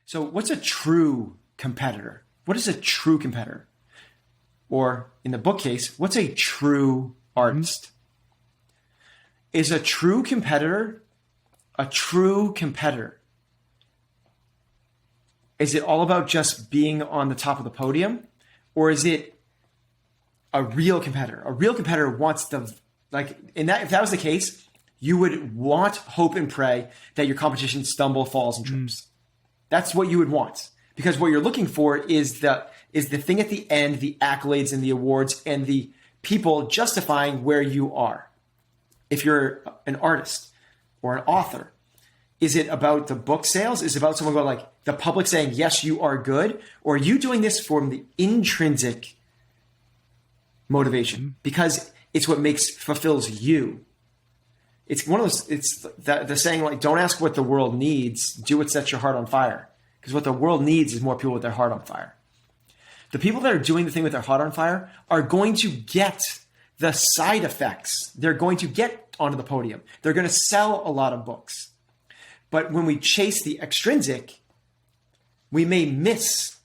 So what's a true competitor? What is a true competitor? Or in the book case, what's a true artist? Is a true competitor a true competitor? Is it all about just being on the top of the podium? Or is it a real competitor? A real competitor wants if that was the case, you would want, hope, and pray that your competition stumble, falls, and trips. That's what you would want. Because what you're looking for is the thing at the end, the accolades and the awards and the people justifying where you are. If you're an artist or an author, is it about the book sales? Is it about someone going like the public saying, yes, you are good? Or are you doing this from the intrinsic motivation? Because it's what fulfills you. It's one of those, it's the saying like, don't ask what the world needs, do what sets your heart on fire. Because what the world needs is more people with their heart on fire. The people that are doing the thing with their heart on fire are going to get the side effects. They're going to get onto the podium. They're going to sell a lot of books. But when we chase the extrinsic, we may miss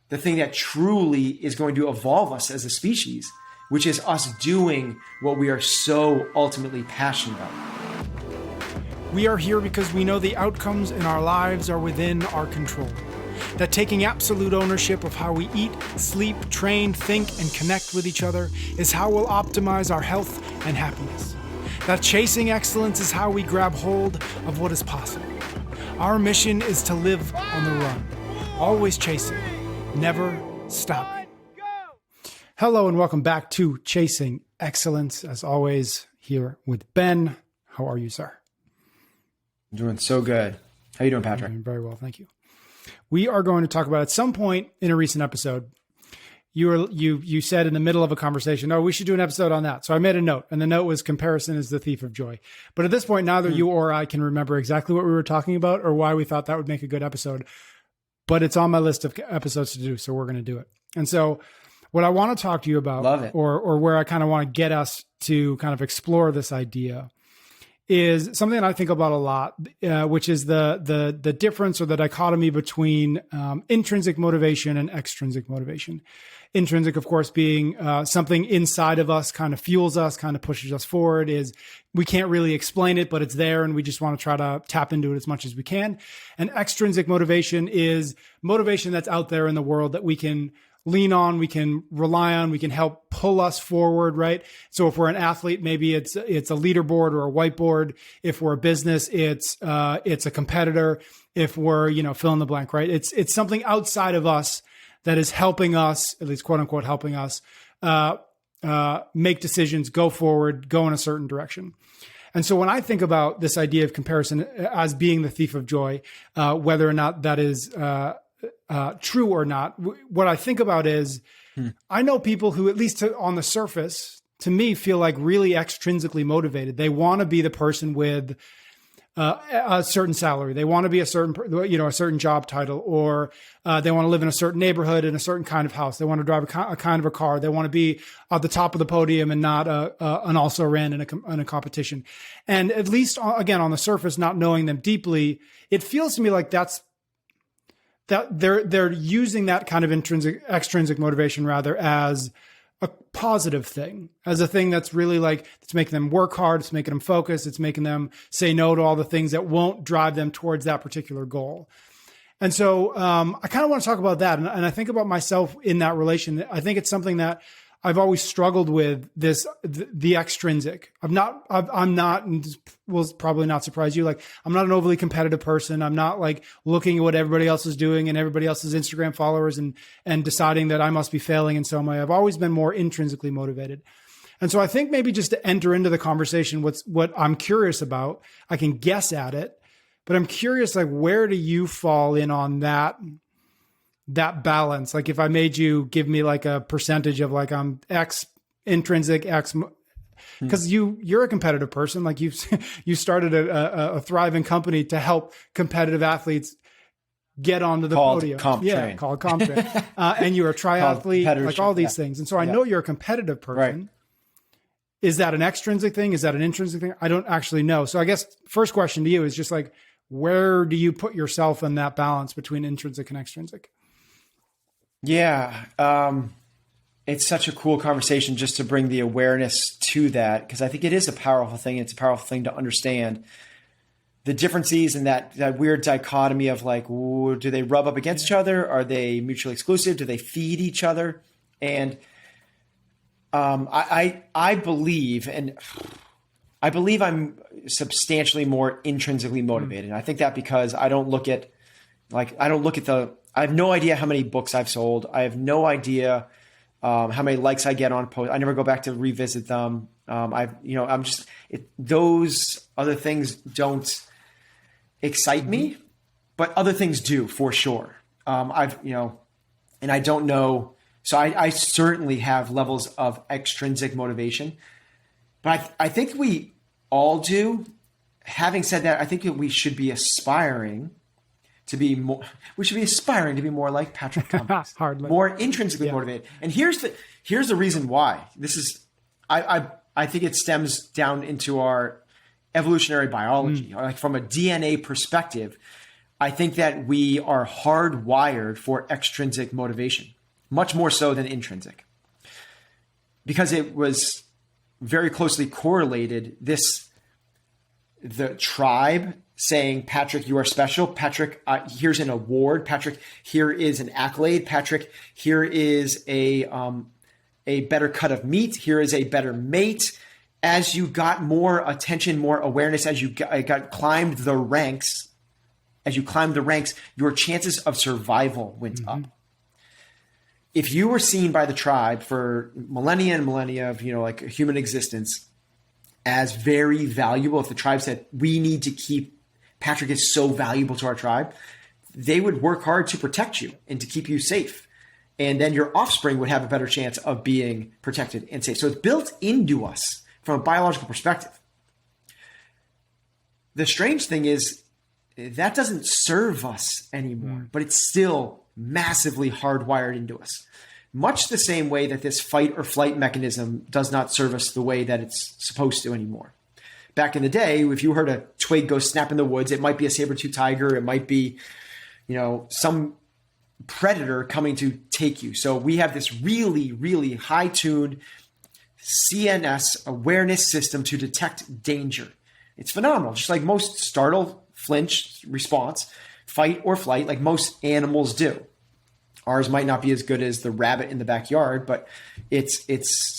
the thing that truly is going to evolve us as a species, which is us doing what we are so ultimately passionate about. We are here because we know the outcomes in our lives are within our control. That taking absolute ownership of how we eat, sleep, train, think, and connect with each other is how we'll optimize our health and happiness. That chasing excellence is how we grab hold of what is possible. Our mission is to live on the run, always chasing, never stopping. Hello and welcome back to Chasing Excellence. As always, here with Ben. How are you, sir? I'm doing so good. How you doing, Patrick? I'm doing very well, thank you. We are going to talk about at some point in a recent episode, you said in the middle of a conversation, oh, we should do an episode on that. So I made a note, and the note was comparison is the thief of joy. But at this point, neither you or I can remember exactly what we were talking about or why we thought that would make a good episode. But it's on my list of episodes to do, so we're going to do it. And so what I want to talk to you about, or where I kind of want to get us to kind of explore this idea, is something that I think about a lot, which is the difference or the dichotomy between intrinsic motivation and extrinsic motivation. Intrinsic, of course, being something inside of us, kind of fuels us, kind of pushes us forward. Is we can't really explain it, but it's there, and we just want to try to tap into it as much as we can. And extrinsic motivation is motivation that's out there in the world that we can lean on, we can rely on, we can help pull us forward, right? So if we're an athlete, maybe it's a leaderboard or a whiteboard. If we're a business, it's a competitor. If we're, fill in the blank, right? It's something outside of us that is helping us, at least quote unquote, helping us make decisions, go forward, go in a certain direction. And so when I think about this idea of comparison as being the thief of joy, whether or not that is true or not, what I think about is I know people who, at least on the surface, to me, feel like really extrinsically motivated. They want to be the person with a certain salary. They want to be a certain job title, or they want to live in a certain neighborhood in a certain kind of house. They want to drive a kind of a car. They want to be at the top of the podium and not an also ran in a competition. And at least, again, on the surface, not knowing them deeply, it feels to me like that they're using that kind of extrinsic motivation rather as a positive thing, as a thing that's really like, it's making them work hard, it's making them focus, it's making them say no to all the things that won't drive them towards that particular goal. And so I kind of want to talk about that. And I think about myself in that relation. I think it's something that I've always struggled with, the extrinsic. I'm not, and this will probably not surprise you. Like, I'm not an overly competitive person. I'm not like looking at what everybody else is doing and everybody else's Instagram followers and deciding that I must be failing in some way. I've always been more intrinsically motivated. And so I think maybe just to enter into the conversation, what I'm curious about, I can guess at it, but I'm curious, like, where do you fall in on that balance? Like, if I made you give me like a percentage of like, I'm X intrinsic, X, because you're a competitive person. Like you started a thriving company to help competitive athletes get onto the podium. Called CompTrain. And you're a triathlete, like all these things. And so I know you're a competitive person. Right. Is that an extrinsic thing? Is that an intrinsic thing? I don't actually know. So I guess first question to you is just like, where do you put yourself in that balance between intrinsic and extrinsic? Yeah. It's such a cool conversation just to bring the awareness to that, because I think it is a powerful thing. It's a powerful thing to understand the differences in that weird dichotomy of like, ooh, do they rub up against each other? Are they mutually exclusive? Do they feed each other? And I believe I'm substantially more intrinsically motivated. And I think that because I have no idea how many books I've sold. I have no idea how many likes I get on posts. I never go back to revisit them. Those other things don't excite me, but other things do for sure. And I don't know. So I certainly have levels of extrinsic motivation, but I think we all do. Having said that, I think that we should be aspiring to be more. We should be aspiring to be more like Patrick Cummings, Hardly. more intrinsically motivated. And here's the reason why. This is I think it stems down into our evolutionary biology, like from a DNA perspective. I think that we are hardwired for extrinsic motivation, much more so than intrinsic, because it was very closely correlated. The tribe saying, Patrick, you are special. Patrick, here's an award. Patrick, here is an accolade. Patrick, here is a better cut of meat. Here is a better mate. As you got more attention, more awareness, as you climbed the ranks, your chances of survival went up. If you were seen by the tribe for millennia and millennia of, like human existence as very valuable, if the tribe said, we need to keep Patrick is so valuable to our tribe, they would work hard to protect you and to keep you safe. And then your offspring would have a better chance of being protected and safe. So it's built into us from a biological perspective. The strange thing is that doesn't serve us anymore, but it's still massively hardwired into us. Much the same way that this fight or flight mechanism does not serve us the way that it's supposed to anymore. Back in the day, if you heard a twig go snap in the woods, it might be a saber-toothed tiger. It might be, some predator coming to take you. So we have this really, really high-tuned CNS awareness system to detect danger. It's phenomenal. Just like most startle, flinch response, fight or flight, like most animals do. Ours might not be as good as the rabbit in the backyard, but it's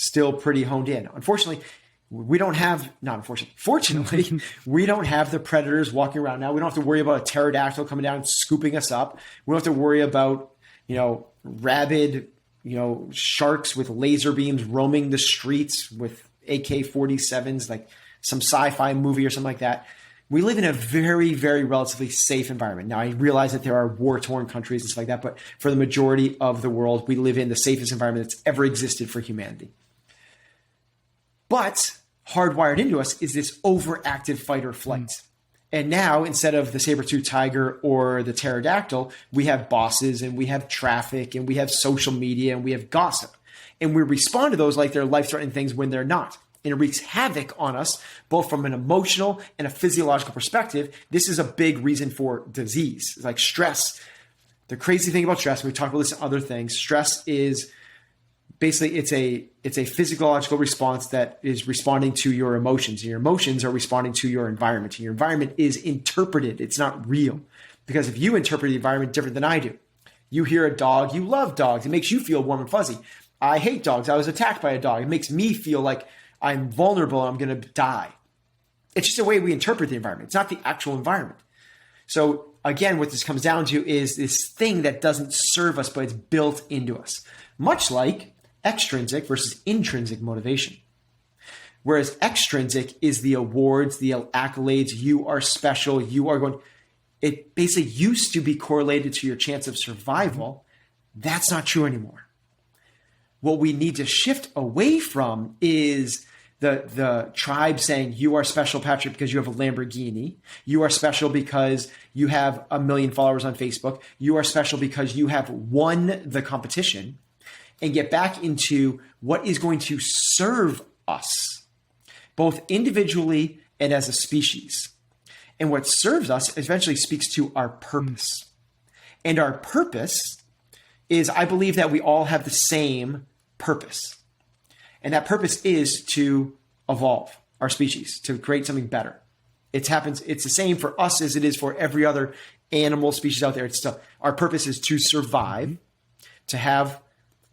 still pretty honed in. Fortunately, we don't have the predators walking around now. We don't have to worry about a pterodactyl coming down and scooping us up. We don't have to worry about, rabid, sharks with laser beams roaming the streets with AK-47s, like some sci-fi movie or something like that. We live in a very, very relatively safe environment. Now, I realize that there are war-torn countries and stuff like that, but for the majority of the world, we live in the safest environment that's ever existed for humanity. But hardwired into us is this overactive fight or flight. And now, instead of the saber-toothed tiger or the pterodactyl, we have bosses and we have traffic and we have social media and we have gossip. And we respond to those like they're life-threatening things when they're not. And it wreaks havoc on us, both from an emotional and a physiological perspective. This is a big reason for disease. It's like stress. The crazy thing about stress, we talk about this and other things, stress is basically it's a physiological response that is responding to your emotions. And your emotions are responding to your environment. And your environment is interpreted. It's not real. Because if you interpret the environment different than I do, you hear a dog, you love dogs. It makes you feel warm and fuzzy. I hate dogs. I was attacked by a dog. It makes me feel like I'm vulnerable. I'm going to die. It's just the way we interpret the environment. It's not the actual environment. So again, what this comes down to is this thing that doesn't serve us, but it's built into us. Much like extrinsic versus intrinsic motivation. Whereas extrinsic is the awards, the accolades, you are special, you are going. It basically used to be correlated to your chance of survival. That's not true anymore. What we need to shift away from is the tribe saying, you are special, Patrick, because you have a Lamborghini. You are special because you have 1 million followers on Facebook. You are special because you have won the competition. And get back into what is going to serve us, both individually and as a species. And what serves us eventually speaks to our purpose. And our purpose is, I believe that we all have the same purpose. And that purpose is to evolve our species, to create something better. It's the same for us as it is for every other animal species out there. Our purpose is to survive, to have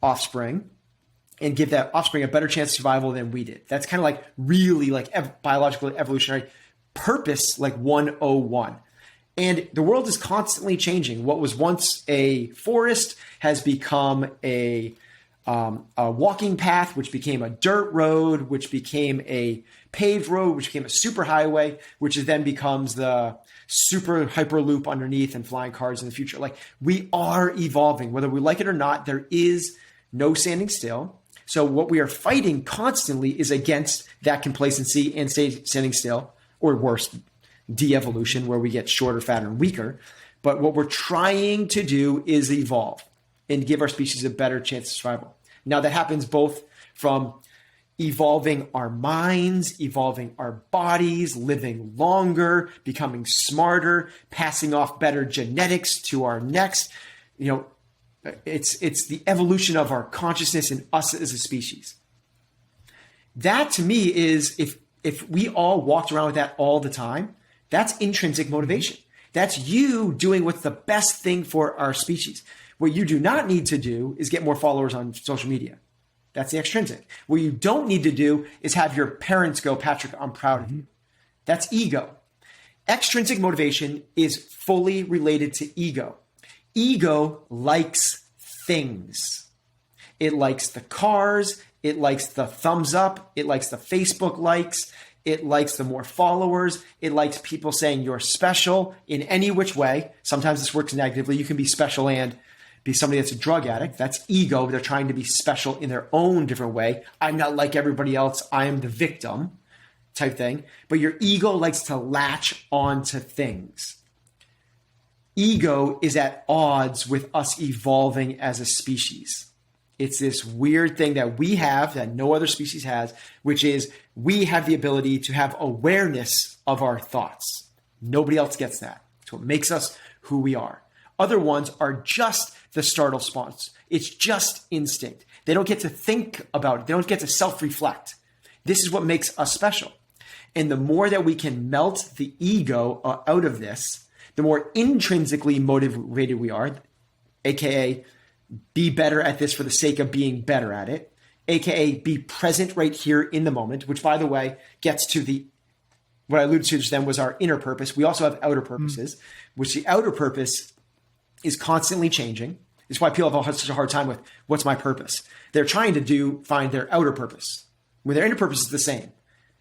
offspring, and give that offspring a better chance of survival than we did. That's kind of like really like biological evolutionary purpose, like 101. And the world is constantly changing. What was once a forest has become a walking path, which became a dirt road, which became a paved road, which became a superhighway, which then becomes the super hyperloop underneath and flying cars in the future. Like, we are evolving, whether we like it or not. There is no standing still. So what we are fighting constantly is against that complacency and standing still, or worse, de-evolution, where we get shorter, fatter, and weaker. But what we're trying to do is evolve and give our species a better chance of survival. Now, that happens both from evolving our minds, evolving our bodies, living longer, becoming smarter, passing off better genetics to our next. It's the evolution of our consciousness and us as a species. That, to me, is if we all walked around with that all the time, that's intrinsic motivation. That's you doing what's the best thing for our species. What you do not need to do is get more followers on social media. That's the extrinsic. What you don't need to do is have your parents go, Patrick, I'm proud of you. That's ego. Extrinsic motivation is fully related to ego. Ego likes things. It likes the cars. It likes the thumbs up. It likes the Facebook likes. It likes the more followers. It likes people saying you're special in any which way. Sometimes this works negatively. You can be special and be somebody that's a drug addict. That's ego. They're trying to be special in their own different way. I'm not like everybody else. I am the victim type thing. But your ego likes to latch onto things. Ego is at odds with us evolving as a species. It's this weird thing that we have that no other species has, which is we have the ability to have awareness of our thoughts. Nobody else gets that. It's what makes us who we are. Other ones are just the startle response. It's just instinct. They don't get to think about it. They don't get to self-reflect. This is what makes us special. And the more that we can melt the ego out of this, the more intrinsically motivated we are, aka be better at this for the sake of being better at it, aka be present right here in the moment, which, by the way, gets to what I alluded to just then was our inner purpose. We also have outer purposes, which the outer purpose is constantly changing. It's why people have such a hard time with what's my purpose. They're trying to find their outer purpose when their inner purpose is the same.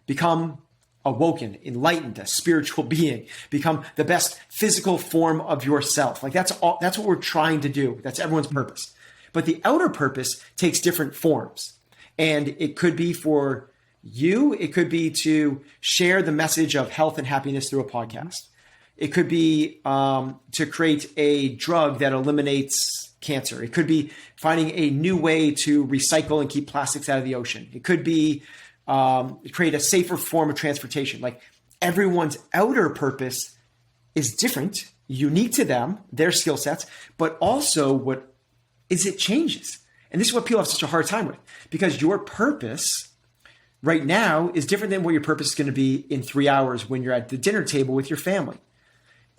Become awoken, enlightened, a spiritual being, become the best physical form of yourself. Like that's what we're trying to do. That's everyone's purpose. But the outer purpose takes different forms. And it could be for you, it could be to share the message of health and happiness through a podcast. It could be to create a drug that eliminates cancer. It could be finding a new way to recycle and keep plastics out of the ocean. It could be create a safer form of transportation. Like, everyone's outer purpose is different, unique to them, their skill sets, but also it changes. And this is what people have such a hard time with, because your purpose right now is different than what your purpose is going to be in 3 hours when you're at the dinner table with your family.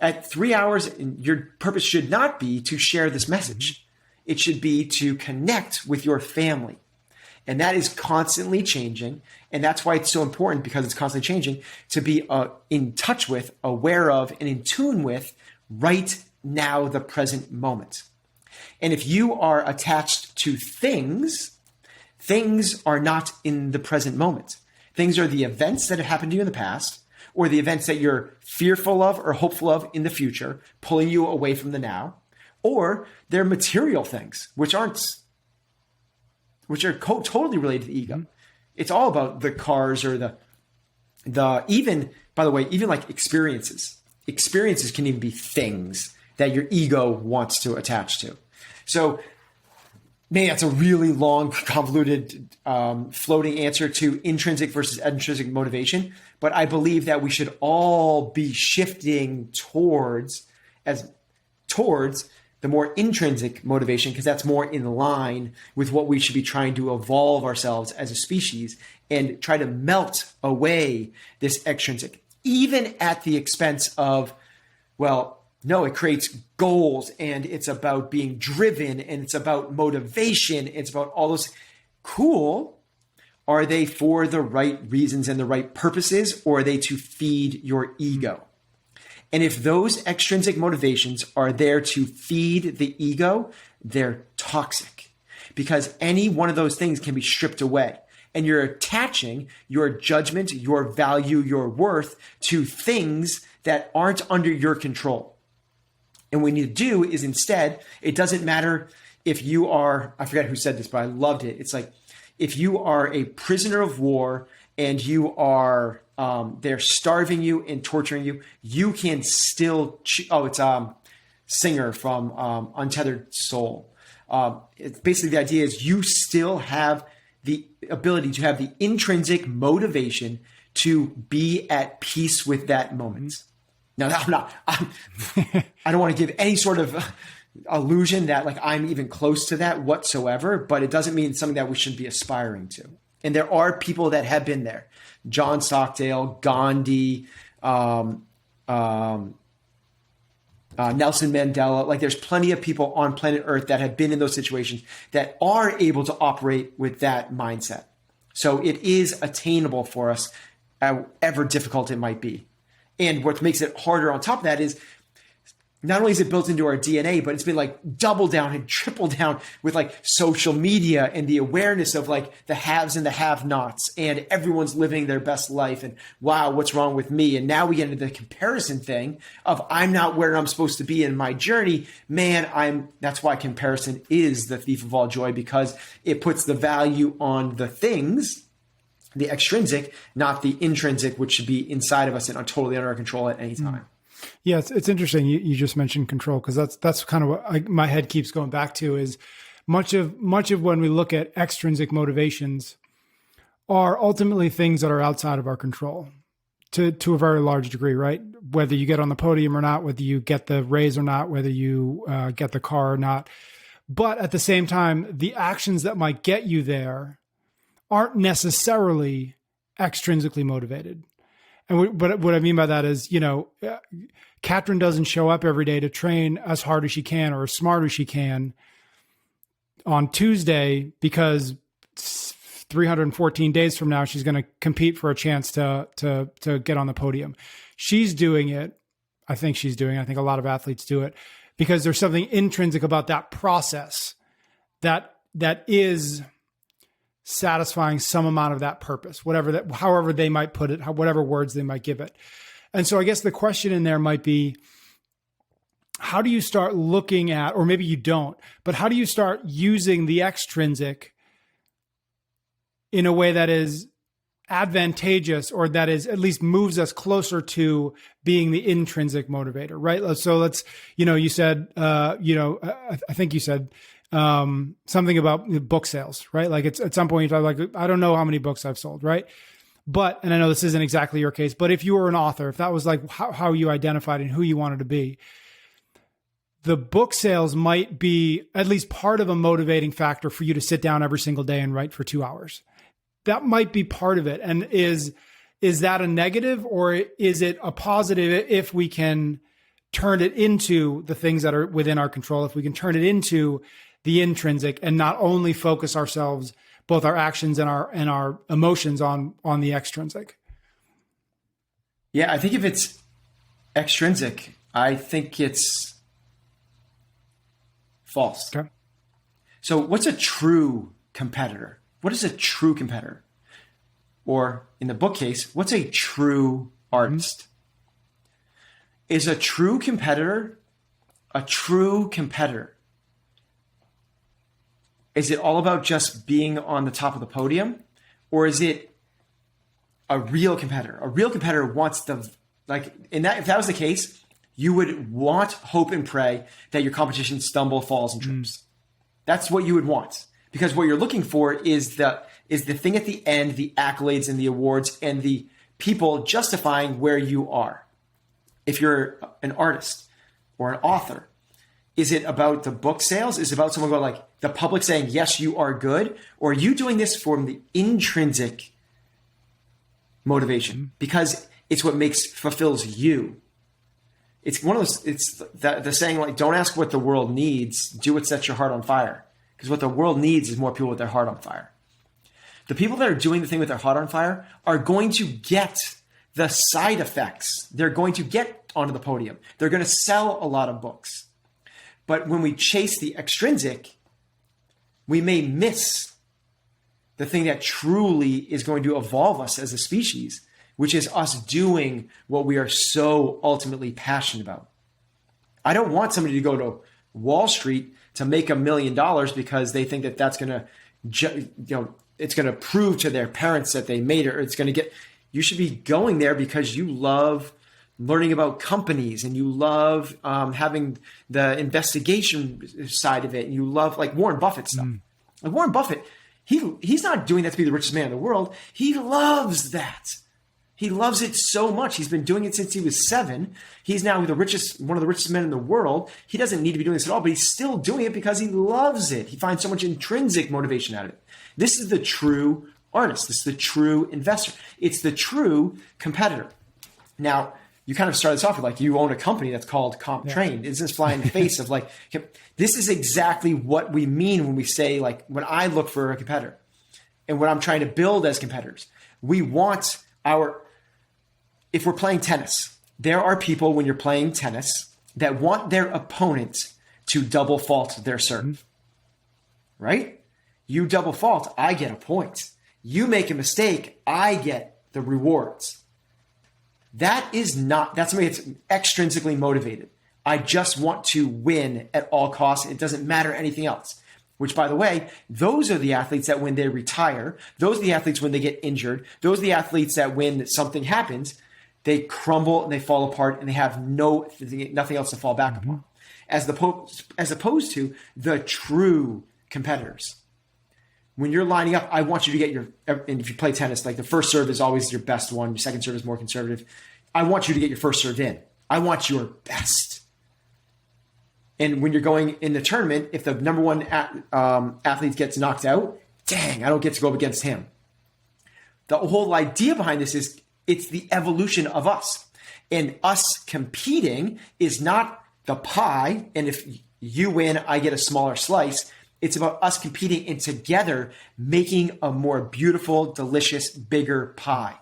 At 3 hours, your purpose should not be to share this message. It should be to connect with your family. And that is constantly changing. And that's why it's so important, because it's constantly changing, to be in touch with, aware of, and in tune with right now, the present moment. And if you are attached to things, things are not in the present moment. Things are the events that have happened to you in the past, or the events that you're fearful of or hopeful of in the future, pulling you away from the now, or they're material things, which are totally related to the ego. It's all about the cars or even, by the way, even like experiences. Experiences can even be things that your ego wants to attach to. So Man, that's a really long, convoluted, floating answer to intrinsic versus extrinsic motivation. But I believe that we should all be shifting towards the more intrinsic motivation, because that's more in line with what we should be trying to evolve ourselves as a species and try to melt away this extrinsic, even at the expense of, well, no, it creates goals, and it's about being driven, and it's about motivation. It's about all those. Cool. Are they for the right reasons and the right purposes, or are they to feed your ego? And if those extrinsic motivations are there to feed the ego, they're toxic, because any one of those things can be stripped away. And you're attaching your judgment, your value, your worth to things that aren't under your control. And what we need to do is instead, it doesn't matter if you are, I forget who said this, but I loved it. It's like, if you are a prisoner of war and you are, they're starving you and torturing you, you can still, it's Singer from Untethered Soul. It's basically, the idea is you still have the ability to have the intrinsic motivation to be at peace with that moment. Now, I don't want to give any sort of illusion that like I'm even close to that whatsoever, but it doesn't mean it's something that we should be aspiring to. And there are people that have been there. John Stockdale, Gandhi, Nelson Mandela. Like, there's plenty of people on planet Earth that have been in those situations that are able to operate with that mindset. So it is attainable for us, however difficult it might be. And what makes it harder on top of that is not only is it built into our DNA, but it's been like double down and triple down with like social media and the awareness of like the haves and the have-nots, and everyone's living their best life, and wow, what's wrong with me? And now we get into the comparison thing of I'm not where I'm supposed to be in my journey. Man, that's why comparison is the thief of all joy, because it puts the value on the things, the extrinsic, not the intrinsic, which should be inside of us and totally under our control at any time. Yeah, it's interesting. You just mentioned control, because that's kind of what my head keeps going back to, is much of when we look at extrinsic motivations are ultimately things that are outside of our control to a very large degree, right? Whether you get on the podium or not, whether you get the raise or not, whether you get the car or not. But at the same time, the actions that might get you there aren't necessarily extrinsically motivated. And but what I mean by that is, Katrin doesn't show up every day to train as hard as she can or as smart as she can on Tuesday because 314 days from now, she's going to compete for a chance to get on the podium. She's doing it. I think a lot of athletes do it because there's something intrinsic about that process that is satisfying some amount of that purpose, however they might put it, whatever words they might give it. And so I guess the question in there might be, how do you start looking at, or maybe you don't, but how do you start using the extrinsic in a way that is advantageous, or that is at least moves us closer to being the intrinsic motivator, right? So let's, you said, I think you said, something about book sales, right? Like it's at some point, I don't know how many books I've sold, right? But, and I know this isn't exactly your case, but if you were an author, if that was like how you identified and who you wanted to be, the book sales might be at least part of a motivating factor for you to sit down every single day and write for 2 hours. That might be part of it. And is that a negative, or is it a positive if we can turn it into the things that are within our control, if we can turn it into the intrinsic and not only focus ourselves, both our actions and our emotions on the extrinsic? Yeah, I think if it's extrinsic, I think it's false. Okay. So what's a true competitor? What is a true competitor? Or in the book case, what's a true artist? Is a true competitor a true competitor? Is it all about just being on the top of the podium? Or is it a real competitor? A real competitor wants if that was the case, you would want, hope, and pray that your competition falls, and trips. That's what you would want, because what you're looking for is the thing at the end, the accolades and the awards and the people justifying where you are. If you're an artist or an author, is it about the book sales? Is it about someone going like the public saying, yes, you are good? Or are you doing this from the intrinsic motivation? Because it's what fulfills you. It's one of those, it's the saying like, don't ask what the world needs, do what sets your heart on fire. Because what the world needs is more people with their heart on fire. The people that are doing the thing with their heart on fire are going to get the side effects. They're going to get onto the podium. They're going to sell a lot of books. But when we chase the extrinsic, we may miss the thing that truly is going to evolve us as a species, which is us doing what we are so ultimately passionate about. I don't want somebody to go to Wall Street to make $1 million because they think that that's going to, it's going to prove to their parents that they made it, or it's going to get, you should be going there because you love learning about companies and you love having the investigation side of it. And you love like Warren Buffett stuff. Like Warren Buffett, he's not doing that to be the richest man in the world. He loves that. He loves it so much. He's been doing it since he was 7. He's now one of the richest men in the world. He doesn't need to be doing this at all, but he's still doing it because he loves it. He finds so much intrinsic motivation out of it. This is the true artist. This is the true investor. It's the true competitor. Now, you kind of started this off with like, you own a company that's called CompTrain. Isn't this fly in the face of like, this is exactly what we mean when we say like, when I look for a competitor and what I'm trying to build as competitors, we want if we're playing tennis, there are people when you're playing tennis that want their opponent to double fault their serve, right? You double fault, I get a point. You make a mistake, I get the rewards. That's somebody that's extrinsically motivated. I just want to win at all costs. It doesn't matter anything else. Which, by the way, those are the athletes that when they retire, those are the athletes when they get injured, those are the athletes that when something happens, they crumble and they fall apart and they have nothing else to fall back upon. As opposed to the true competitors. When you're lining up, I want you to get and if you play tennis, like the first serve is always your best one. Your second serve is more conservative. I want you to get your first serve in. I want your best. And when you're going in the tournament, if the number one athlete gets knocked out, dang, I don't get to go up against him. The whole idea behind this is it's the evolution of us. And us competing is not the pie. And if you win, I get a smaller slice. It's about us competing and together making a more beautiful, delicious, bigger pie.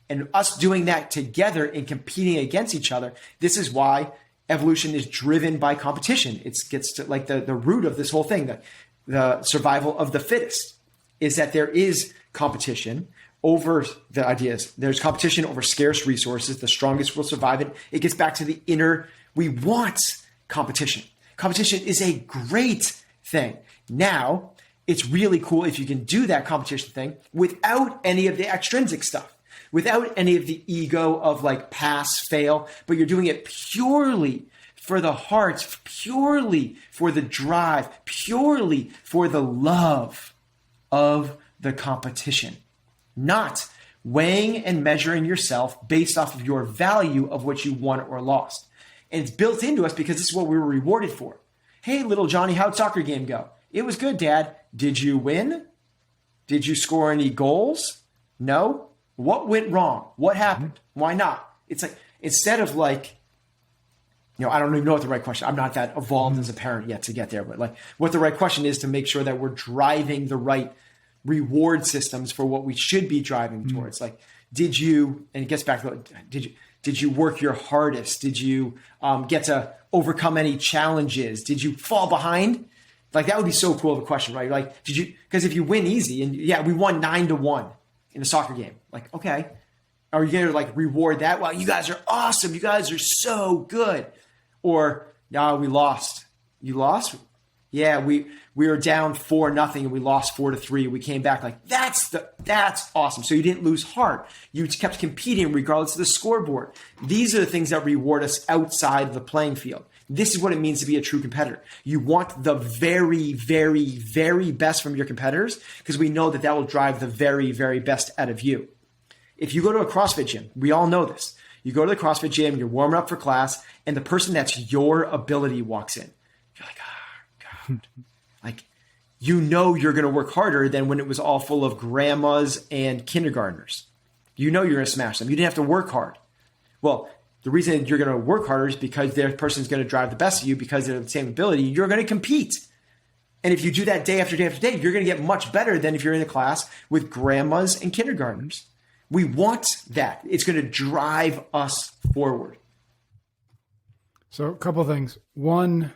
And us doing that together and competing against each other. This is why evolution is driven by competition. It gets to like the root of this whole thing, the survival of the fittest, is that there is competition over the ideas. There's competition over scarce resources. The strongest will survive it. It gets back to the inner, we want competition. Competition is a great thing. Now, it's really cool if you can do that competition thing without any of the extrinsic stuff, without any of the ego of like pass, fail, but you're doing it purely for the heart, purely for the drive, purely for the love of the competition, not weighing and measuring yourself based off of your value of what you won or lost. And it's built into us because this is what we were rewarded for. Hey, little Johnny, how'd soccer game go? It was good, Dad. Did you win? Did you score any goals? No. What went wrong? What happened? Why not? It's like, instead of like, I don't even know what the right question. I'm not that evolved as a parent yet to get there, but like what the right question is to make sure that we're driving the right reward systems for what we should be driving towards. Like, did you, and it gets back to, did you work your hardest? Did you get to overcome any challenges? Did you fall behind? Like, that would be so cool of a question, right? Like, because if you win easy, and yeah, we won 9-1 in a soccer game. Like, okay, are you going to like reward that? Well, you guys are awesome. You guys are so good. Or, no, we lost. You lost? Yeah, we were down 4-0 and we lost 4-3. We came back like, that's awesome. So you didn't lose heart. You kept competing regardless of the scoreboard. These are the things that reward us outside the playing field. This is what it means to be a true competitor. You want the very, very, very best from your competitors because we know that that will drive the very, very best out of you. If you go to a CrossFit gym, we all know this. You go to the CrossFit gym, you're warming up for class, and the person that's your ability walks in. You're like, oh, God. Like, you know you're going to work harder than when it was all full of grandmas and kindergartners. You know you're going to smash them. You didn't have to work hard. Well, the reason you're going to work harder is because their person's going to drive the best of you because they're the same ability. You're going to compete. And if you do that day after day after day, you're going to get much better than if you're in a class with grandmas and kindergartners. We want that. It's going to drive us forward. So a couple of things. One,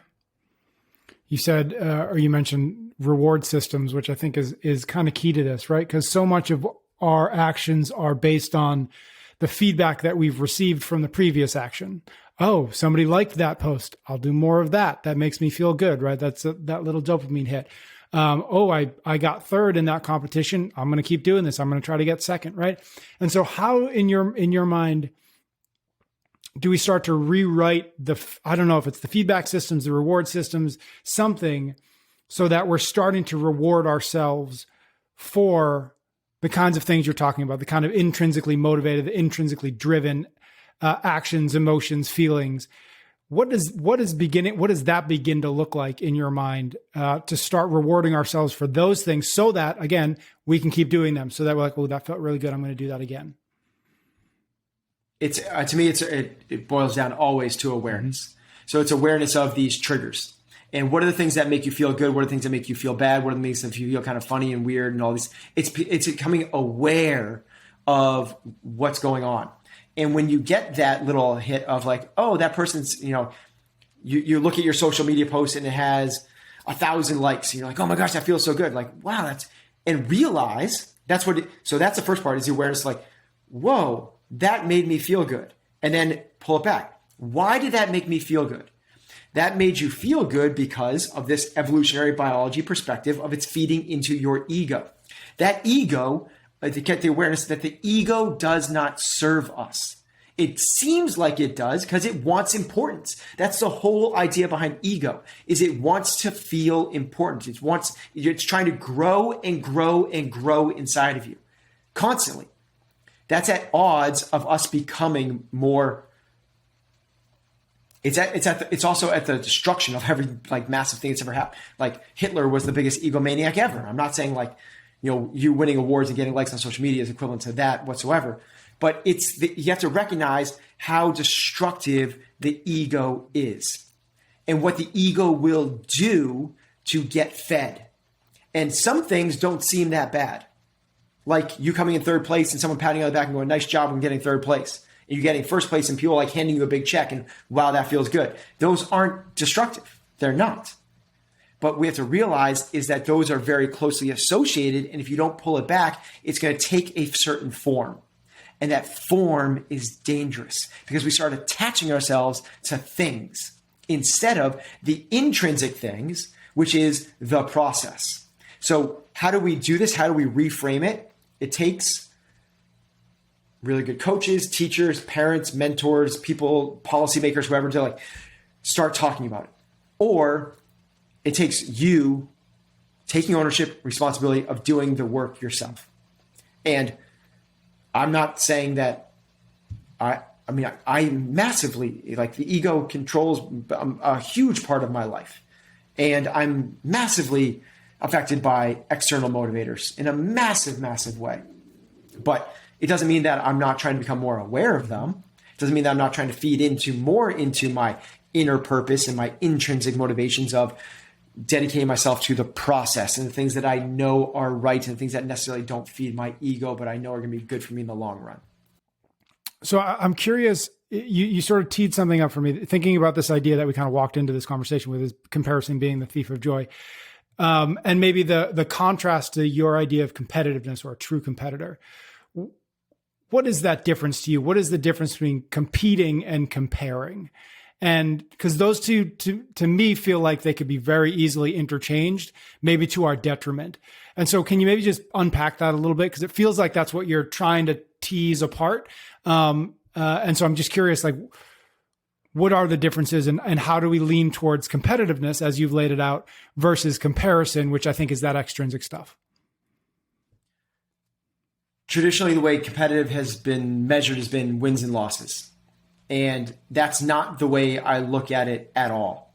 you said, or you mentioned reward systems, which I think is kind of key to this, right? Because so much of our actions are based on the feedback that we've received from the previous action. Oh, somebody liked that post. I'll do more of that. That makes me feel good, right? That's that little dopamine hit. I got third in that competition. I'm going to keep doing this. I'm going to try to get second, right? And so how in your mind do we start to rewrite I don't know if it's the feedback systems, the reward systems, something so that we're starting to reward ourselves for the kinds of things you're talking about, the kind of intrinsically motivated, the intrinsically driven actions, emotions, feelings. What does that begin to look like in your mind to start rewarding ourselves for those things so that, again, we can keep doing them so that we're like, oh, that felt really good. I'm going to do that again. It's to me, it boils down always to awareness. So it's awareness of these triggers. And what are the things that make you feel good? What are the things that make you feel bad? What are the things that make you feel kind of funny and weird and all these? It's becoming aware of what's going on. And when you get that little hit of like, oh, that person's, you look at your social media post and it has 1,000 likes. And you're like, oh my gosh, that feels so good. Like, wow, and realize that's so that's the first part is the awareness, like, whoa, that made me feel good. And then pull it back. Why did that make me feel good? That made you feel good because of this evolutionary biology perspective of it's feeding into your ego. That ego, to get the awareness that the ego does not serve us. It seems like it does because it wants importance. That's the whole idea behind ego, is it wants to feel important. It's trying to grow and grow and grow inside of you constantly. That's at odds of us becoming more. It's also at the destruction of every massive thing that's ever happened. Like Hitler was the biggest egomaniac ever. I'm not saying you winning awards and getting likes on social media is equivalent to that whatsoever. But you have to recognize how destructive the ego is and what the ego will do to get fed. And some things don't seem that bad. Like you coming in third place and someone patting you on the back and going, nice job on getting third place. And you're getting first place and people handing you a big check and wow, that feels good. Those aren't destructive. They're not. But we have to realize is that those are very closely associated. And if you don't pull it back, it's going to take a certain form. And that form is dangerous because we start attaching ourselves to things instead of the intrinsic things, which is the process. So how do we do this? How do we reframe it? It takes really good coaches, teachers, parents, mentors, people, policymakers, whoever, to start talking about it. Or it takes you taking ownership, responsibility of doing the work yourself. And I'm not saying that I massively, the ego controls a huge part of my life. And I'm massively affected by external motivators in a massive, massive way. But it doesn't mean that I'm not trying to become more aware of them. It doesn't mean that I'm not trying to feed more into my inner purpose and my intrinsic motivations of dedicating myself to the process and the things that I know are right and things that necessarily don't feed my ego, but I know are going to be good for me in the long run. So I'm curious, you sort of teed something up for me, thinking about this idea that we kind of walked into this conversation with, is comparison being the thief of joy. And maybe the contrast to your idea of competitiveness or a true competitor. What is that difference to you? What is the difference between competing and comparing? And because those two, to me, feel like they could be very easily interchanged, maybe to our detriment. And so can you maybe just unpack that a little bit? Because it feels like that's what you're trying to tease apart. And so I'm just curious, what are the differences and how do we lean towards competitiveness as you've laid it out versus comparison, which I think is that extrinsic stuff? Traditionally, the way competitive has been measured has been wins and losses. And that's not the way I look at it at all.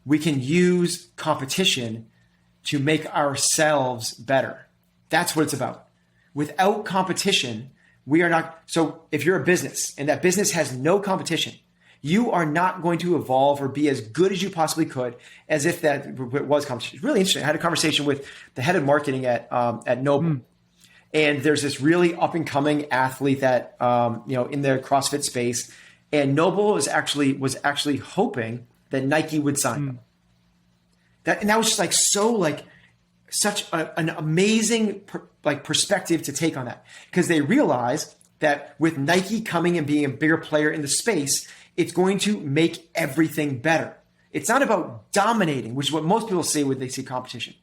We can use competition to make ourselves better. That's what it's about. Without competition, we are not. So if you're a business and that business has no competition, you are not going to evolve or be as good as you possibly could as if that was competition. It's really interesting. I had a conversation with the head of marketing at Noble. And there's this really up and coming athlete that, in the CrossFit space. And Noble was actually hoping that Nike would sign him. That was just like such an amazing perspective to take on that, because they realize that with Nike coming and being a bigger player in the space, it's going to make everything better. It's not about dominating, which is what most people say when they see competition.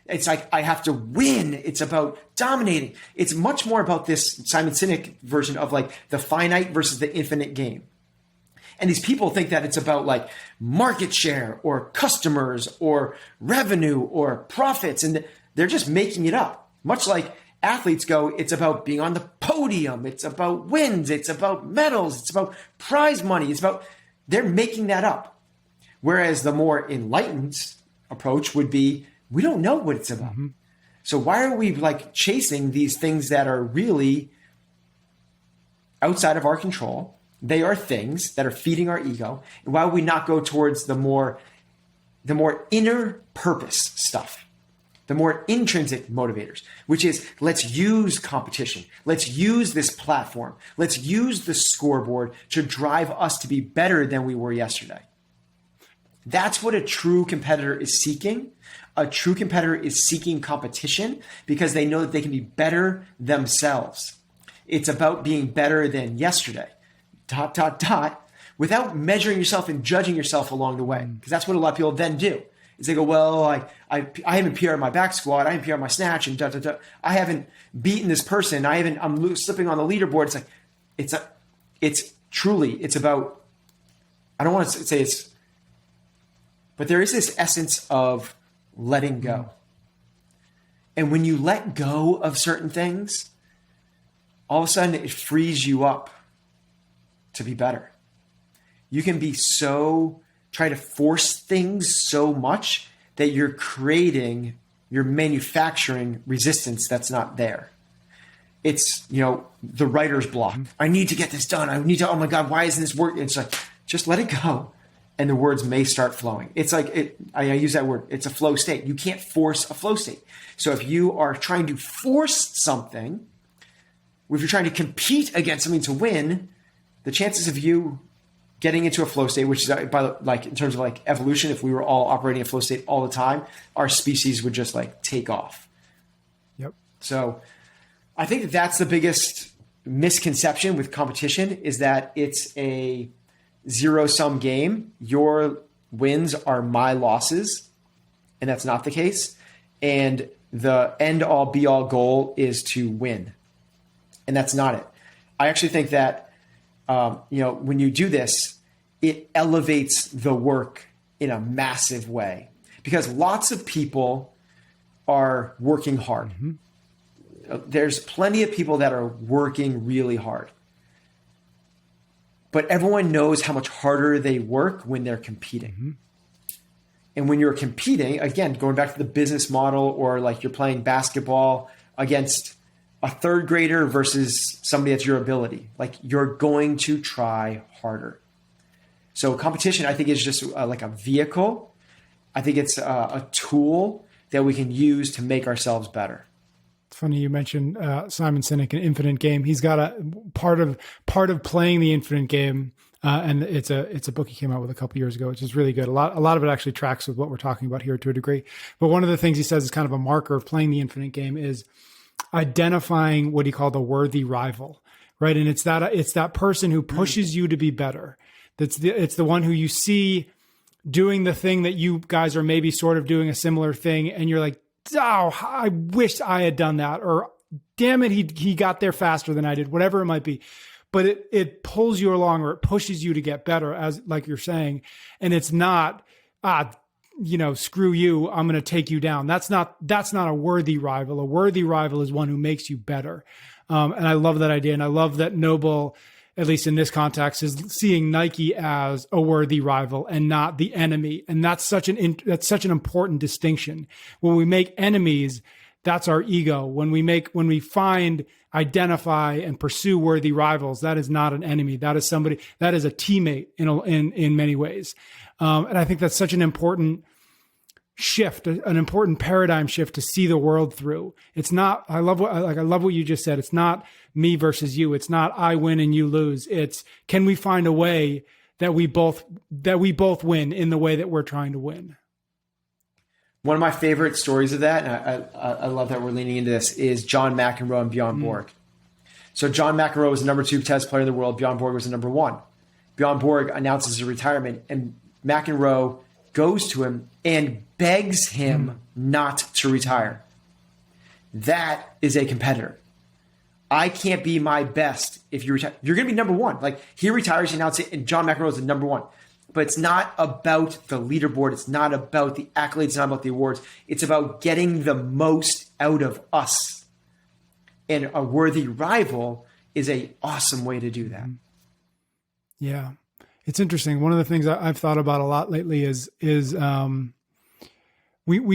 It's like, I have to win. It's about dominating. It's much more about this Simon Sinek version of like the finite versus the infinite game. And these people think that it's about like market share or customers or revenue or profits. And they're just making it up. Much like athletes go, it's about being on the podium. It's about wins. It's about medals. It's about prize money. They're making that up. Whereas the more enlightened approach would be, we don't know what it's about. So why are we like chasing these things that are really outside of our control? They are things that are feeding our ego. And why would we not go towards the more inner purpose stuff, the more intrinsic motivators, which is, let's use competition. Let's use this platform. Let's use the scoreboard to drive us to be better than we were yesterday. That's what a true competitor is seeking. A true competitor is seeking competition because they know that they can be better themselves. It's about being better than yesterday. ... without measuring yourself and judging yourself along the way. Because that's what a lot of people then do. Is they go, well, I haven't PR'd my back squat, I haven't PR'd my snatch, and I haven't beaten this person, I'm slipping on the leaderboard. It's like, it's about, I don't want to say it's, but there is this essence of letting go. And when you let go of certain things, all of a sudden it frees you up to be better. You can be try to force things so much that you're manufacturing resistance that's not there. It's, the writer's block. I need to get this done. Oh my God, why isn't this working? It's like, just let it go. And the words may start flowing. It's like, I use that word, it's a flow state. You can't force a flow state. So if you are trying to force something, if you're trying to compete against something to win, the chances of you getting into a flow state, which is in terms of like evolution, if we were all operating in flow state all the time, our species would just like take off. Yep. So I think that that's the biggest misconception with competition, is that it's a zero-sum game. Your wins are my losses, and that's not the case. And the end-all, be-all goal is to win, and that's not it. I actually think that when you do this, it elevates the work in a massive way, because lots of people are working hard. There's plenty of people that are working really hard, but everyone knows how much harder they work when they're competing. And when you're competing, again, going back to the business model, or like you're playing basketball against a third grader versus somebody that's your ability, like you're going to try harder. So competition, I think, is just like a vehicle. I think it's a tool that we can use to make ourselves better. It's funny you mentioned Simon Sinek and Infinite Game. He's got a part of playing the Infinite Game, and it's a book he came out with a couple years ago, which is really good. A lot of it actually tracks with what we're talking about here to a degree. But one of the things he says is kind of a marker of playing the Infinite Game is identifying what he called a worthy rival, right? And it's that person who pushes you to be better. It's the one who you see doing the thing that you guys are maybe sort of doing a similar thing, and you're like, oh, I wish I had done that, or damn it, he got there faster than I did, whatever it might be. but it pulls you along, or it pushes you to get better, as like you're saying. And it's not, screw you, I'm going to take you down. That's not a worthy rival. A worthy rival is one who makes you better. And I love that idea. And I love that Noble, at least in this context, is seeing Nike as a worthy rival and not the enemy. And that's such an important distinction. When we make enemies, that's our ego. When we find, identify, and pursue worthy rivals, that is not an enemy. That is somebody, that is a teammate in many ways. And I think that's such an important shift, an important paradigm shift to see the world through. It's not, I love what you just said. It's not me versus you. It's not I win and you lose. It's, can we find a way that we both win in the way that we're trying to win? One of my favorite stories of that, and I love that we're leaning into this, is John McEnroe and Bjorn Borg. So John McEnroe was the number 2 tennis player in the world. Bjorn Borg was the number 1. Bjorn Borg announces his retirement, and McEnroe goes to him and begs him not to retire. That is a competitor. I can't be my best if you retire. You're going to be number 1. Like, he retires, he announces it, and John McEnroe is the number 1. But it's not about the leaderboard. It's not about the accolades. It's not about the awards. It's about getting the most out of us. And a worthy rival is an awesome way to do that. Yeah. It's interesting. One of the things I've thought about a lot lately is we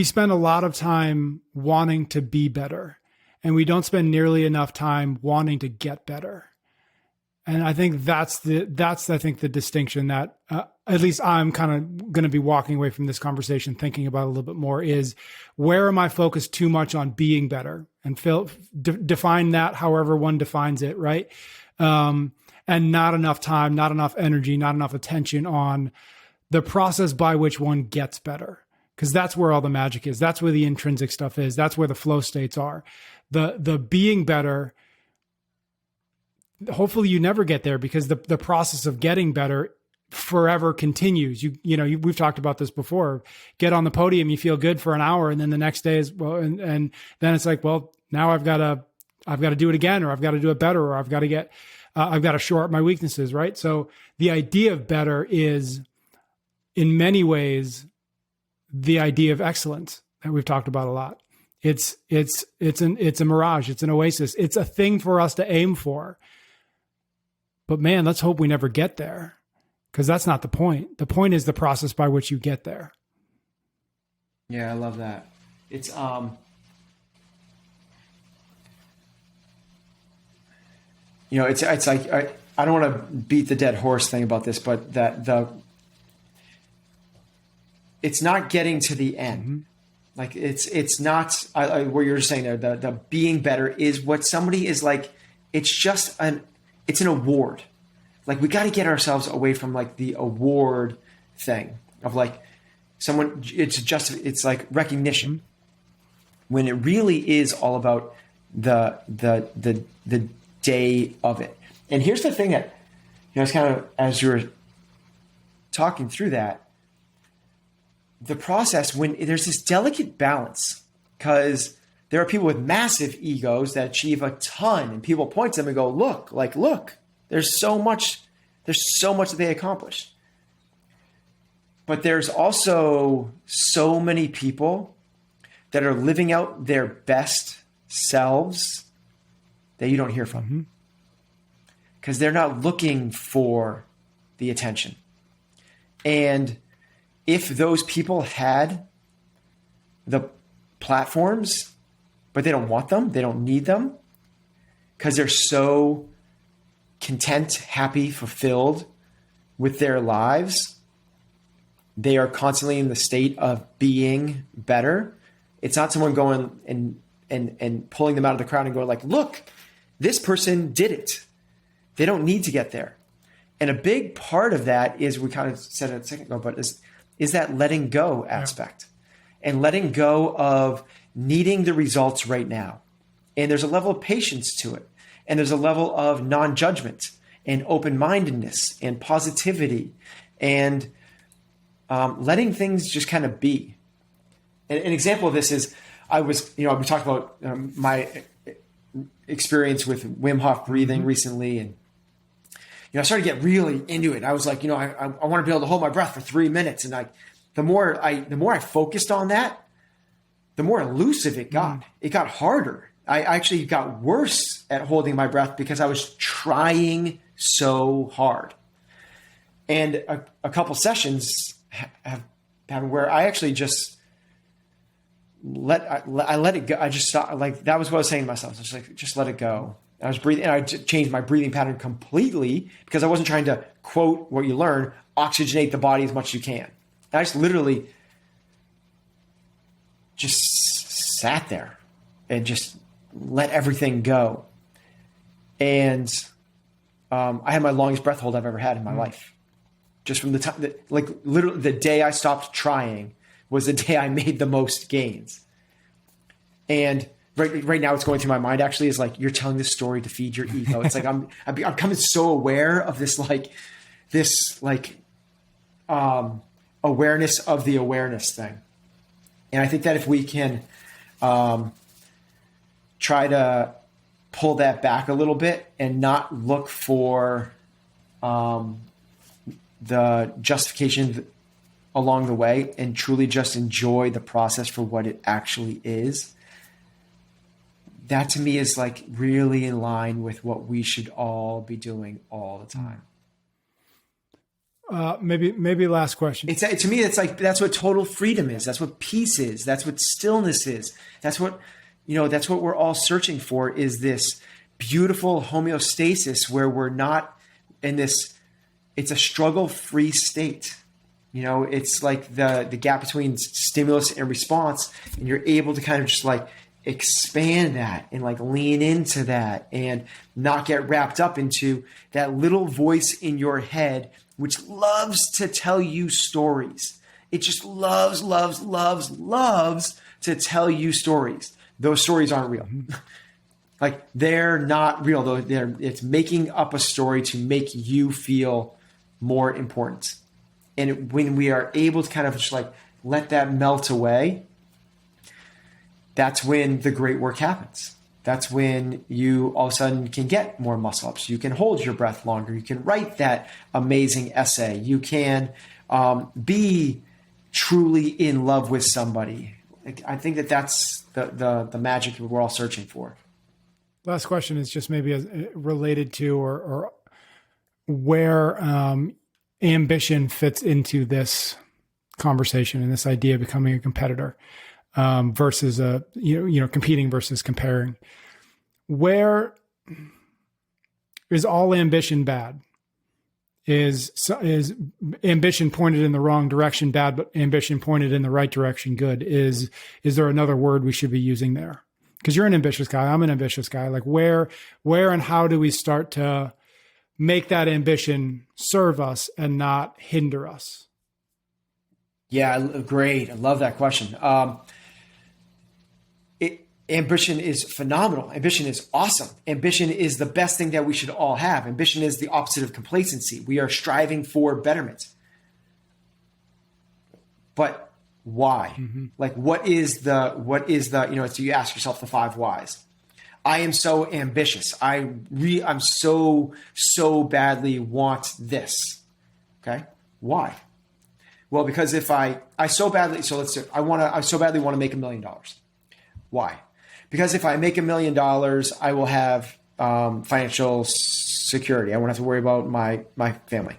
spend a lot of time wanting to be better, and we don't spend nearly enough time wanting to get better. And I think that's the distinction that at least I'm kind of going to be walking away from this conversation thinking about a little bit more, is where am I focused too much on being better? And define that however one defines it, right? And not enough time, not enough energy, not enough attention on the process by which one gets better. Because that's where all the magic is. That's where the intrinsic stuff is. That's where the flow states are. The being better, hopefully you never get there, because the process of getting better forever continues. We've talked about this before. Get on the podium, you feel good for an hour, and then the next day is, well, and then it's like, well, now I've got to do it again, or I've got to do it better, or I've got to shore up my weaknesses, right? So the idea of better is, in many ways, the idea of excellence that we've talked about a lot. It's a mirage. It's an oasis. It's a thing for us to aim for. But man, let's hope we never get there, because that's not the point. The point is the process by which you get there. Yeah, I love that. It's it's like, I don't want to beat the dead horse thing about this, but it's not getting to the end. Mm-hmm. Like, it's not what you're just saying there. The being better is what somebody is like. It's an award. Like, we got to get ourselves away from like the award thing of like someone. It's like recognition, when it really is all about the day of it. And here's the thing that, it's kind of, as you're talking through that, the process, when there's this delicate balance, because there are people with massive egos that achieve a ton, and people point to them and go, look, there's so much that they accomplished. But there's also so many people that are living out their best selves that you don't hear from, because they're not looking for the attention. And if those people had the platforms, but they don't want them, they don't need them, because they're so content, happy, fulfilled with their lives, they are constantly in the state of being better. It's not someone going and pulling them out of the crowd and going like, look, this person did it. They don't need to get there. And a big part of that is, we kind of said it a second ago, but is that letting go aspect, and letting go of needing the results right now. And there's a level of patience to it. And there's a level of non-judgment and open-mindedness and positivity and letting things just kind of be. An example of this is, we talked about my experience with Wim Hof breathing recently, and I started to get really into it. I was like, I want to be able to hold my breath for 3 minutes. And the more I focused on that, the more elusive it got. It got harder. I actually got worse at holding my breath because I was trying so hard. And a couple sessions have happened where I actually just I let it go. I just saw, like, that was what I was saying to myself. Just like, just let it go. I was breathing, and I changed my breathing pattern completely because I wasn't trying to quote what you learn, oxygenate the body as much as you can. And I just literally just sat there and just let everything go. And I had my longest breath hold I've ever had in my life. Just from the time that, like, literally the day I stopped trying was the day I made the most gains. And right now, what's going through my mind actually is like, you're telling this story to feed your ego. It's like I'm becoming so aware of this awareness of the awareness thing. And I think that if we can try to pull that back a little bit and not look for the justification along the way and truly just enjoy the process for what it actually is, that to me is like really in line with what we should all be doing all the time. Maybe last question. To me, it's like, that's what total freedom is. That's what peace is. That's what stillness is. That's what we're all searching for, is this beautiful homeostasis where we're not in this, it's a struggle-free state. It's like the gap between stimulus and response, and you're able to kind of just like expand that and like lean into that and not get wrapped up into that little voice in your head, which loves to tell you stories. It just loves to tell you stories. Those stories aren't real. Like, they're not real, though. It's making up a story to make you feel more important. And when we are able to kind of just like let that melt away, that's when the great work happens. That's when you all of a sudden can get more muscle ups. You can hold your breath longer. You can write that amazing essay. You can be truly in love with somebody. I think that's the magic we're all searching for. Last question is just maybe related to or where ambition fits into this conversation and this idea of becoming a competitor versus competing versus comparing. Where is all ambition bad? Is ambition pointed in the wrong direction bad, but ambition pointed in the right direction good? Is there another word we should be using there? Because you're an ambitious guy, I'm an ambitious guy. Like, where and how do we start to make that ambition serve us and not hinder us? Yeah, great. I love that question. Ambition is phenomenal. Ambition is awesome. Ambition is the best thing that we should all have. Ambition is the opposite of complacency. We are striving for betterment. But why? Mm-hmm. Like, what is the, so you ask yourself the 5 whys. I am so ambitious. I'm so badly want this. Okay. Why? Well, because if I so badly want to make $1 million. Why? Because if I make $1 million, I will have financial security. I won't have to worry about my family.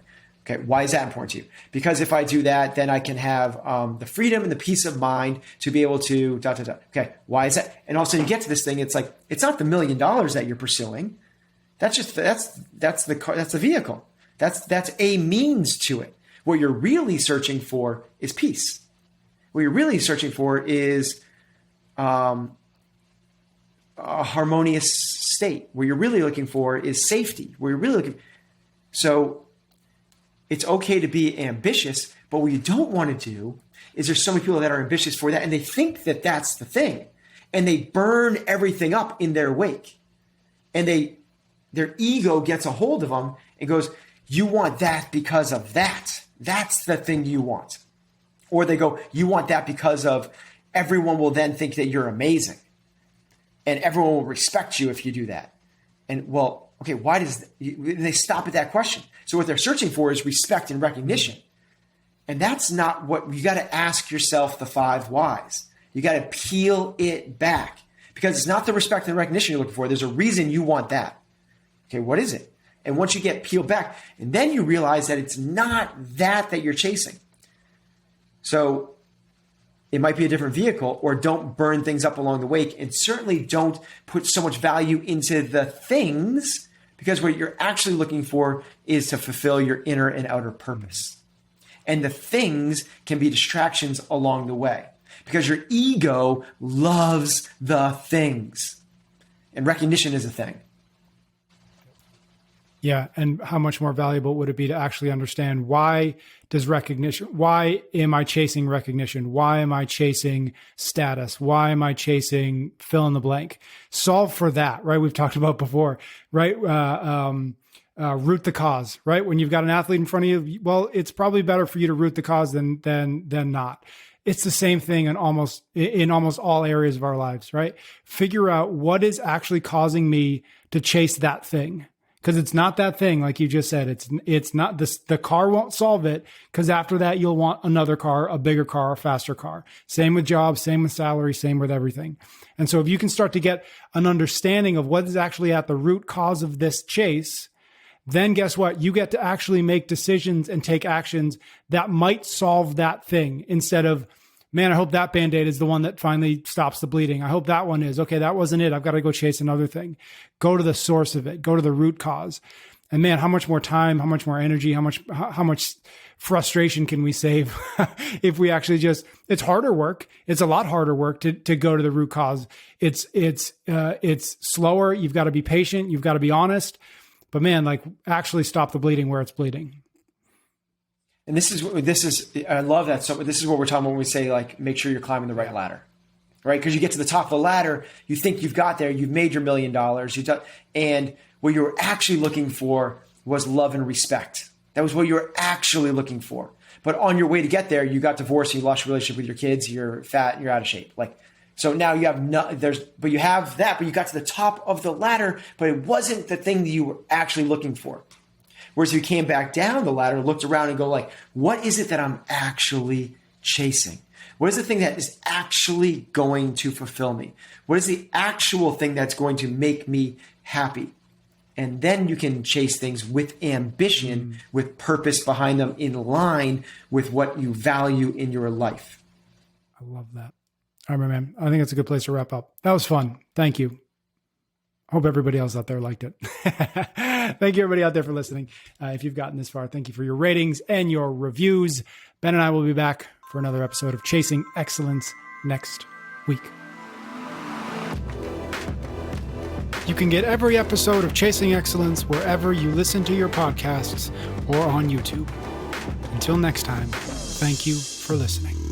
Okay. Why is that important to you? Because if I do that, then I can have the freedom and the peace of mind to be able to . Okay. Why is that? And also, you get to this thing. It's like, it's not the $1 million that you're pursuing. That's the vehicle. That's a means to it. What you're really searching for is peace. What you're really searching for is a harmonious state. What you're really looking for is safety. So it's okay to be ambitious, but what you don't want to do is, there's so many people that are ambitious for that, and they think that that's the thing, and they burn everything up in their wake, and their ego gets a hold of them and goes, you want that because of that. That's the thing you want. Or they go, you want that because of everyone will then think that you're amazing, and everyone will respect you if you do that. And well, okay, why does they stop at that question? So what they're searching for is respect and recognition. And that's not what you got to ask yourself the 5 whys. You got to peel it back because it's not the respect and recognition you're looking for. There's a reason you want that. Okay, what is it? And once you get peeled back, and then you realize that it's not that you're chasing. So it might be a different vehicle, or don't burn things up along the way. And certainly don't put so much value into the things, because what you're actually looking for is to fulfill your inner and outer purpose. And the things can be distractions along the way because your ego loves the things. And recognition is a thing. Yeah. And how much more valuable would it be to actually understand why am I chasing recognition? Why am I chasing status? Why am I chasing fill in the blank? Solve for that, right? We've talked about before, right? Root the cause, right? When you've got an athlete in front of you, well, it's probably better for you to root the cause than not. It's the same thing in almost all areas of our lives, right? Figure out what is actually causing me to chase that thing. Because it's not that thing, like you just said. It's not this. The car won't solve it, because after that you'll want another car, a bigger car, a faster car. Same with jobs, same with salary, same with everything. And so if you can start to get an understanding of what is actually at the root cause of this chase, then guess what? You get to actually make decisions and take actions that might solve that thing, instead of, man, I hope that Band-Aid is the one that finally stops the bleeding. I hope that one is. Okay, that wasn't it. I've got to go chase another thing. Go to the source of it. Go to the root cause. And man, how much more time, how much more energy, how much frustration can we save if we actually it's harder work. It's a lot harder work to go to the root cause. It's slower. You've got to be patient. You've got to be honest. But man, like, actually stop the bleeding where it's bleeding. And this is, I love that. So this is what we're talking about when we say, like, make sure you're climbing the right ladder, right? Because you get to the top of the ladder, you think you've got there, you've made your $1 million, and what you were actually looking for was love and respect. That was what you were actually looking for. But on your way to get there, you got divorced, you lost your relationship with your kids, you're fat, and you're out of shape. Like, so now you have but you have that, but you got to the top of the ladder, but it wasn't the thing that you were actually looking for. Whereas if you came back down the ladder, looked around and go, like, what is it that I'm actually chasing? What is the thing that is actually going to fulfill me? What is the actual thing that's going to make me happy? And then you can chase things with ambition, with purpose behind them, in line with what you value in your life. I love that. All right, man. I think it's a good place to wrap up. That was fun. Thank you. Hope everybody else out there liked it. Thank you, everybody out there, for listening. If you've gotten this far, thank you for your ratings and your reviews. Ben and I will be back for another episode of Chasing Excellence next week. You can get every episode of Chasing Excellence wherever you listen to your podcasts or on YouTube. Until next time, thank you for listening.